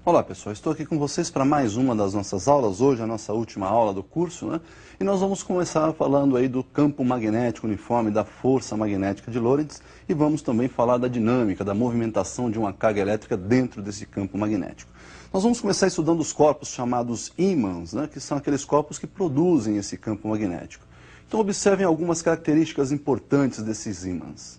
Olá pessoal, estou aqui com vocês para mais uma das nossas aulas, hoje a nossa última aula do curso, né? E nós vamos começar falando aí do campo magnético uniforme, da força magnética de Lorentz, e vamos também falar da dinâmica, da movimentação de uma carga elétrica dentro desse campo magnético. Nós vamos começar estudando os corpos chamados ímãs, né? Que são aqueles corpos que produzem esse campo magnético. Então observem algumas características importantes desses ímãs.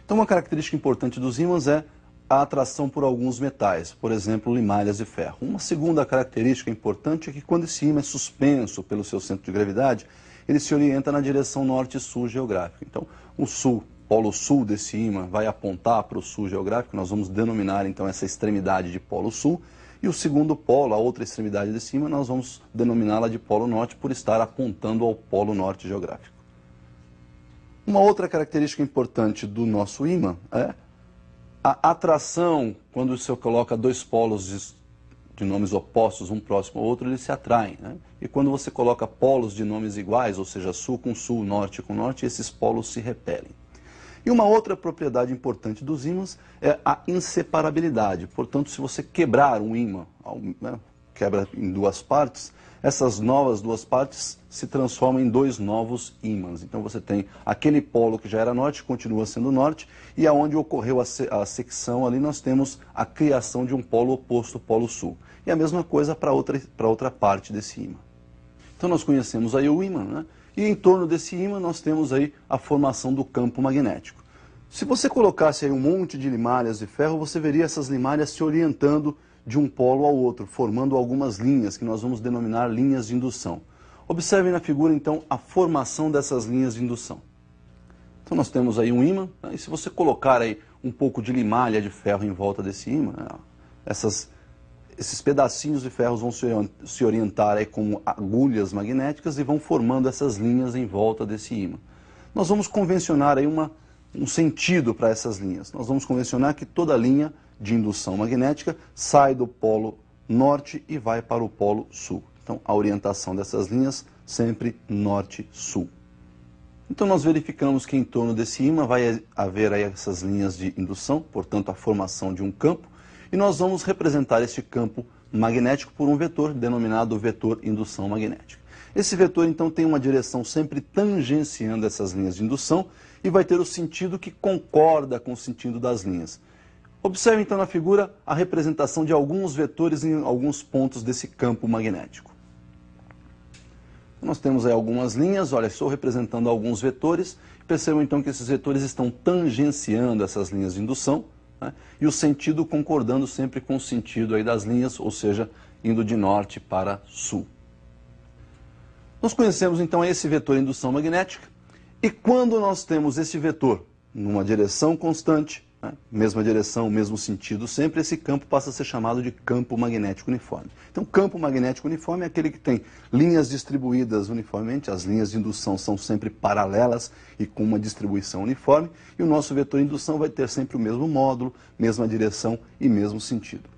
Então uma característica importante dos ímãs é a atração por alguns metais, por exemplo, limalhas de ferro. Uma segunda característica importante é que quando esse ímã é suspenso pelo seu centro de gravidade, ele se orienta na direção norte-sul geográfica. Então, o sul, polo sul desse ímã vai apontar para o sul geográfico, nós vamos denominar então essa extremidade de polo sul, e o segundo polo, a outra extremidade desse ímã, nós vamos denominá-la de polo norte por estar apontando ao polo norte geográfico. Uma outra característica importante do nosso ímã é a atração. Quando você coloca dois polos de nomes opostos, um próximo ao outro, eles se atraem, né? E quando você coloca polos de nomes iguais, ou seja, sul com sul, norte com norte, esses polos se repelem. E uma outra propriedade importante dos ímãs é a inseparabilidade. Portanto, se você quebrar um ímã, né, quebra em duas partes, essas novas duas partes se transformam em dois novos ímãs. Então você tem aquele polo que já era norte, continua sendo norte, e aonde ocorreu a secção ali nós temos a criação de um polo oposto, o polo sul. E a mesma coisa para outra parte desse ímã. Então nós conhecemos aí o ímã, né? E em torno desse ímã nós temos aí a formação do campo magnético. Se você colocasse aí um monte de limalhas de ferro, você veria essas limalhas se orientando de um polo ao outro, formando algumas linhas que nós vamos denominar linhas de indução. Observem na figura, então, a formação dessas linhas de indução. Então nós temos aí um ímã, né? E se você colocar aí um pouco de limalha de ferro em volta desse ímã, né? Esses pedacinhos de ferro vão se orientar aí como agulhas magnéticas e vão formando essas linhas em volta desse ímã. Nós vamos convencionar aí um sentido para essas linhas. Nós vamos convencionar que toda linha de indução magnética sai do polo norte e vai para o polo sul. Então, a orientação dessas linhas sempre norte-sul. Então, nós verificamos que em torno desse ímã vai haver aí essas linhas de indução, portanto, a formação de um campo, e nós vamos representar este campo magnético por um vetor denominado vetor indução magnética. Esse vetor, então, tem uma direção sempre tangenciando essas linhas de indução e vai ter o sentido que concorda com o sentido das linhas. Observe então na figura a representação de alguns vetores em alguns pontos desse campo magnético. Nós temos aí algumas linhas, olha, estou representando alguns vetores. Percebam então que esses vetores estão tangenciando essas linhas de indução, né? E o sentido concordando sempre com o sentido aí das linhas, ou seja, indo de norte para sul. Nós conhecemos então esse vetor indução magnética, e quando nós temos esse vetor numa direção constante, né, mesma direção, mesmo sentido sempre, esse campo passa a ser chamado de campo magnético uniforme. Então, campo magnético uniforme é aquele que tem linhas distribuídas uniformemente, as linhas de indução são sempre paralelas e com uma distribuição uniforme, e o nosso vetor indução vai ter sempre o mesmo módulo, mesma direção e mesmo sentido.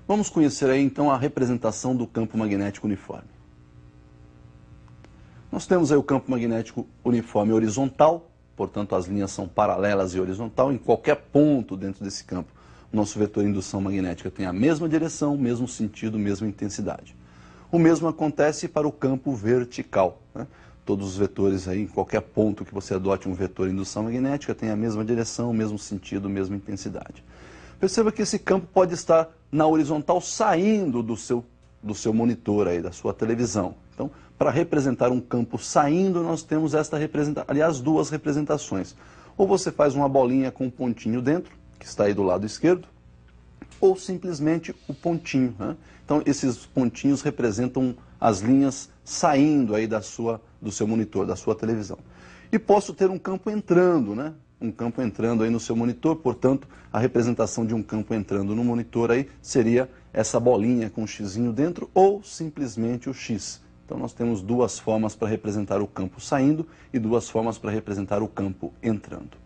Vamos conhecer aí então a representação do campo magnético uniforme. Nós temos aí o campo magnético uniforme horizontal, portanto as linhas são paralelas e horizontal, em qualquer ponto dentro desse campo o nosso vetor de indução magnética tem a mesma direção, mesmo sentido, mesma intensidade. O mesmo acontece para o campo vertical, né? Todos os vetores aí, em qualquer ponto que você adote um vetor de indução magnética, tem a mesma direção, mesmo sentido, mesma intensidade. Perceba que esse campo pode estar na horizontal saindo do seu monitor aí, da sua televisão. Então, para representar um campo saindo, nós temos aliás, duas representações. Ou você faz uma bolinha com um pontinho dentro, que está aí do lado esquerdo, ou simplesmente o pontinho, né? Então, esses pontinhos representam as linhas saindo aí do seu monitor, da sua televisão. E posso ter um campo entrando, né? Um campo entrando aí no seu monitor, portanto, a representação de um campo entrando no monitor aí seria essa bolinha com um xizinho dentro, ou simplesmente o X. Então nós temos duas formas para representar o campo saindo e duas formas para representar o campo entrando.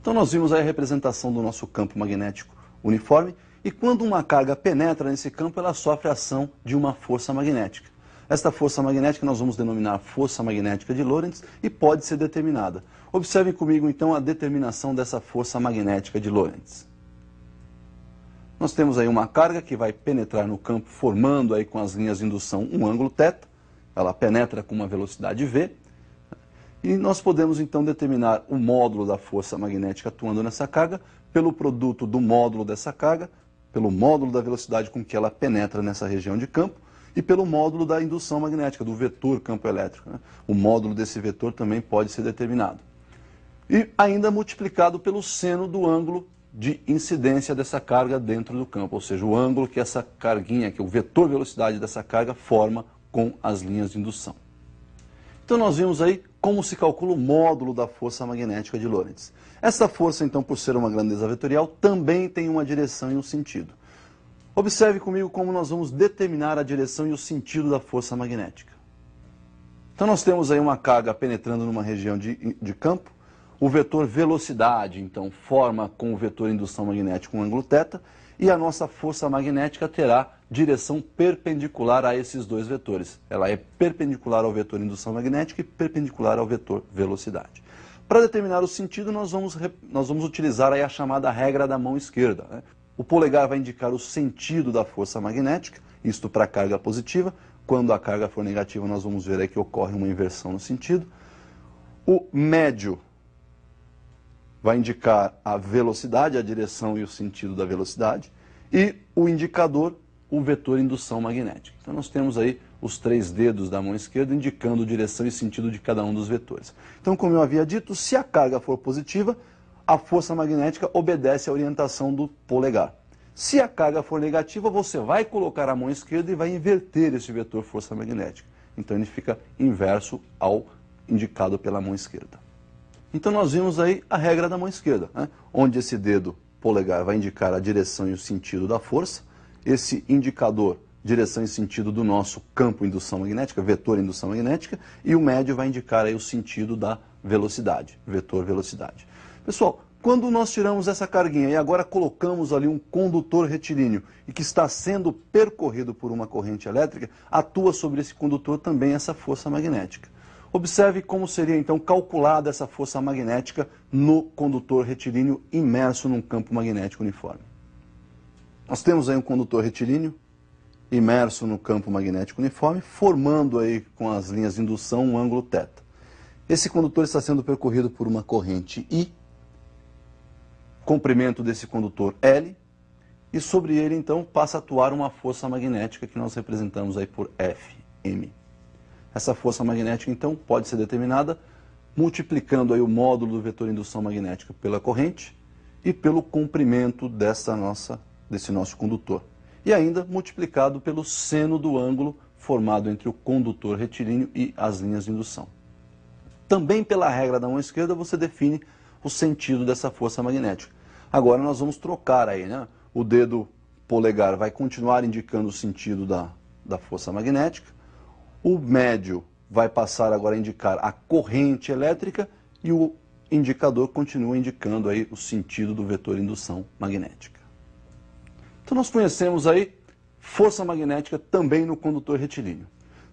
Então nós vimos aí a representação do nosso campo magnético uniforme, e quando uma carga penetra nesse campo, ela sofre a ação de uma força magnética. Esta força magnética nós vamos denominar força magnética de Lorentz e pode ser determinada. Observem comigo então a determinação dessa força magnética de Lorentz. Nós temos aí uma carga que vai penetrar no campo, formando aí com as linhas de indução um ângulo θ. Ela penetra com uma velocidade v. E nós podemos então determinar o módulo da força magnética atuando nessa carga pelo produto do módulo dessa carga, pelo módulo da velocidade com que ela penetra nessa região de campo e pelo módulo da indução magnética, do vetor campo elétrico, né? O módulo desse vetor também pode ser determinado. E ainda multiplicado pelo seno do ângulo de incidência dessa carga dentro do campo, ou seja, o ângulo que essa carguinha, que o vetor velocidade dessa carga forma com as linhas de indução. Então nós vimos aí como se calcula o módulo da força magnética de Lorentz. Essa força, então, por ser uma grandeza vetorial, também tem uma direção e um sentido. Observe comigo como nós vamos determinar a direção e o sentido da força magnética. Então nós temos aí uma carga penetrando numa região de campo. O vetor velocidade, então, forma com o vetor indução magnética um ângulo θ, e a nossa força magnética terá direção perpendicular a esses dois vetores. Ela é perpendicular ao vetor indução magnética e perpendicular ao vetor velocidade. Para determinar o sentido, nós vamos utilizar aí a chamada regra da mão esquerda, né? O polegar vai indicar o sentido da força magnética, isto para a carga positiva. Quando a carga for negativa, nós vamos ver aí que ocorre uma inversão no sentido. O médio vai indicar a velocidade, a direção e o sentido da velocidade. E o indicador, o vetor indução magnética. Então nós temos aí os três dedos da mão esquerda indicando direção e sentido de cada um dos vetores. Então, como eu havia dito, se a carga for positiva, a força magnética obedece à orientação do polegar. Se a carga for negativa, você vai colocar a mão esquerda e vai inverter esse vetor força magnética. Então ele fica inverso ao indicado pela mão esquerda. Então nós vimos aí a regra da mão esquerda, né? Onde esse dedo polegar vai indicar a direção e o sentido da força, esse indicador, direção e sentido do nosso campo indução magnética, vetor indução magnética, e o médio vai indicar aí o sentido da velocidade, vetor velocidade. Pessoal, quando nós tiramos essa carguinha e agora colocamos ali um condutor retilíneo e que está sendo percorrido por uma corrente elétrica, atua sobre esse condutor também essa força magnética. Observe como seria então calculada essa força magnética no condutor retilíneo imerso num campo magnético uniforme. Nós temos aí um condutor retilíneo imerso no campo magnético uniforme, formando aí com as linhas de indução um ângulo θ. Esse condutor está sendo percorrido por uma corrente I, comprimento desse condutor L, e sobre ele então passa a atuar uma força magnética que nós representamos aí por Fm. Essa força magnética então pode ser determinada multiplicando aí o módulo do vetor indução magnética pela corrente e pelo comprimento desse nosso condutor. E ainda multiplicado pelo seno do ângulo formado entre o condutor retilíneo e as linhas de indução. Também pela regra da mão esquerda você define o sentido dessa força magnética. Agora nós vamos trocar aí, né? O dedo polegar vai continuar indicando o sentido da força magnética, o médio vai passar agora a indicar a corrente elétrica e o indicador continua indicando aí o sentido do vetor indução magnética. Então nós conhecemos aí força magnética também no condutor retilíneo.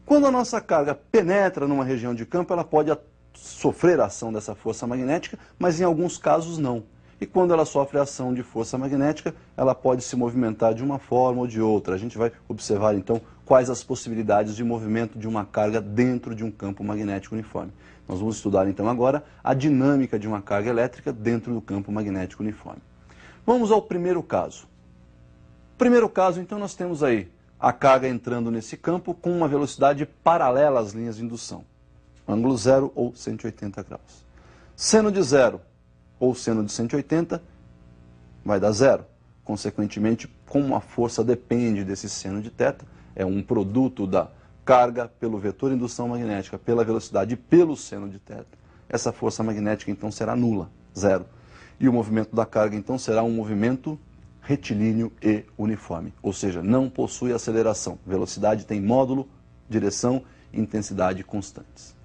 Quando a nossa carga penetra numa região de campo, ela pode sofrer a ação dessa força magnética, mas em alguns casos não. E quando ela sofre a ação de força magnética, ela pode se movimentar de uma forma ou de outra. A gente vai observar então quais as possibilidades de movimento de uma carga dentro de um campo magnético uniforme. Nós vamos estudar então agora a dinâmica de uma carga elétrica dentro do campo magnético uniforme. Vamos ao primeiro caso. Primeiro caso, então, nós temos aí a carga entrando nesse campo com uma velocidade paralela às linhas de indução. Ângulo zero ou 180 graus. Seno de zero ou seno de 180 vai dar zero. Consequentemente, como a força depende desse seno de θ, é um produto da carga pelo vetor indução magnética, pela velocidade e pelo seno de θ, essa força magnética então será nula, zero. E o movimento da carga então será um movimento retilíneo e uniforme, ou seja, não possui aceleração. Velocidade tem módulo, direção e intensidade constantes.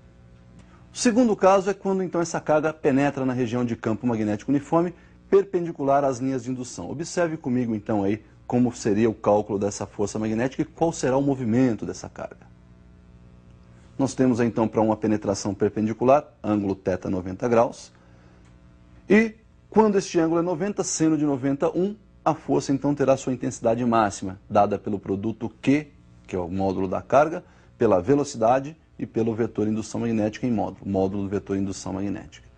O segundo caso é quando então essa carga penetra na região de campo magnético uniforme perpendicular às linhas de indução. Observe comigo então aí como seria o cálculo dessa força magnética e qual será o movimento dessa carga. Nós temos então para uma penetração perpendicular, ângulo θ 90 graus, e quando este ângulo é 90, seno de 90, 1, a força então terá sua intensidade máxima, dada pelo produto Q, que é o módulo da carga, pela velocidade e pelo vetor indução magnética em módulo do vetor indução magnética.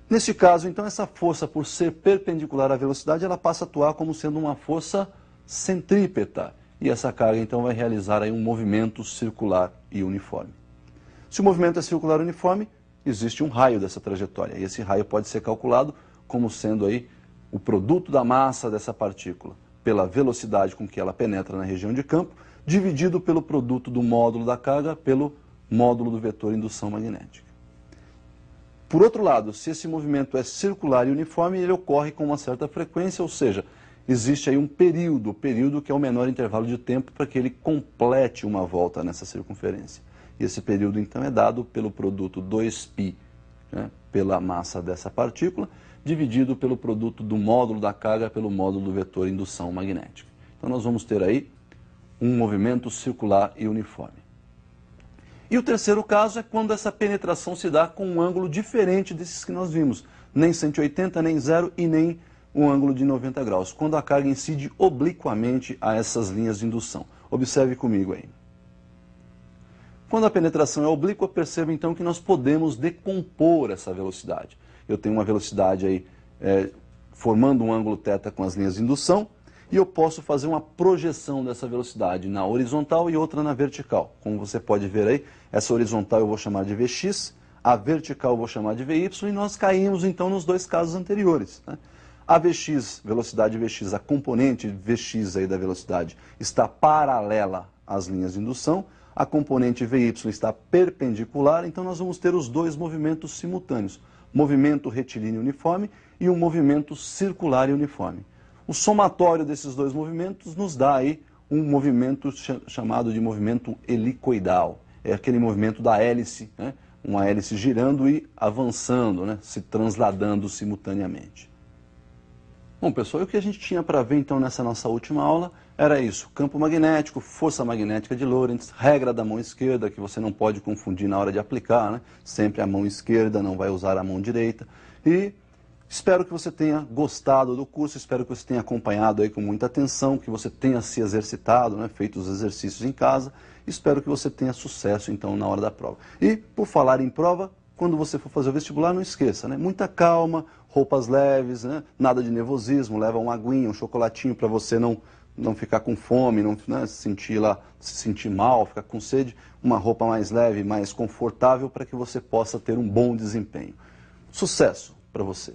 Neste caso, então, essa força, por ser perpendicular à velocidade, ela passa a atuar como sendo uma força centrípeta. E essa carga, então, vai realizar aí um movimento circular e uniforme. Se o movimento é circular e uniforme, existe um raio dessa trajetória. E esse raio pode ser calculado como sendo aí o produto da massa dessa partícula pela velocidade com que ela penetra na região de campo, dividido pelo produto do módulo da carga pelo módulo do vetor indução magnética. Por outro lado, se esse movimento é circular e uniforme, ele ocorre com uma certa frequência, ou seja, existe aí um período que é o menor intervalo de tempo para que ele complete uma volta nessa circunferência. E esse período, então, é dado pelo produto 2π, né, pela massa dessa partícula, dividido pelo produto do módulo da carga pelo módulo do vetor indução magnética. Então, nós vamos ter aí um movimento circular e uniforme. E o terceiro caso é quando essa penetração se dá com um ângulo diferente desses que nós vimos, nem 180, nem 0 e nem um ângulo de 90 graus, quando a carga incide obliquamente a essas linhas de indução. Observe comigo aí. Quando a penetração é oblíqua, perceba então que nós podemos decompor essa velocidade. Eu tenho uma velocidade aí formando um ângulo θ com as linhas de indução, e eu posso fazer uma projeção dessa velocidade na horizontal e outra na vertical. Como você pode ver aí, essa horizontal eu vou chamar de Vx, a vertical eu vou chamar de Vy, e nós caímos então nos dois casos anteriores, né? A Vx, velocidade Vx, a componente Vx aí da velocidade está paralela às linhas de indução, a componente Vy está perpendicular, então nós vamos ter os dois movimentos simultâneos, movimento retilíneo uniforme e um movimento circular e uniforme. O somatório desses dois movimentos nos dá aí um movimento chamado de movimento helicoidal. É aquele movimento da hélice, né? Uma hélice girando e avançando, né? Se transladando simultaneamente. Bom, pessoal, e o que a gente tinha para ver então nessa nossa última aula era isso: campo magnético, força magnética de Lorentz, regra da mão esquerda, que você não pode confundir na hora de aplicar, né? Sempre a mão esquerda, não vai usar a mão direita. E espero que você tenha gostado do curso, espero que você tenha acompanhado aí com muita atenção, que você tenha se exercitado, né, feito os exercícios em casa. Espero que você tenha sucesso então na hora da prova. E por falar em prova, quando você for fazer o vestibular, não esqueça, né, muita calma, roupas leves, né, nada de nervosismo, leva uma aguinha, um chocolatinho para você não ficar com fome, não, né, se sentir mal, ficar com sede, uma roupa mais leve, mais confortável para que você possa ter um bom desempenho. Sucesso para você!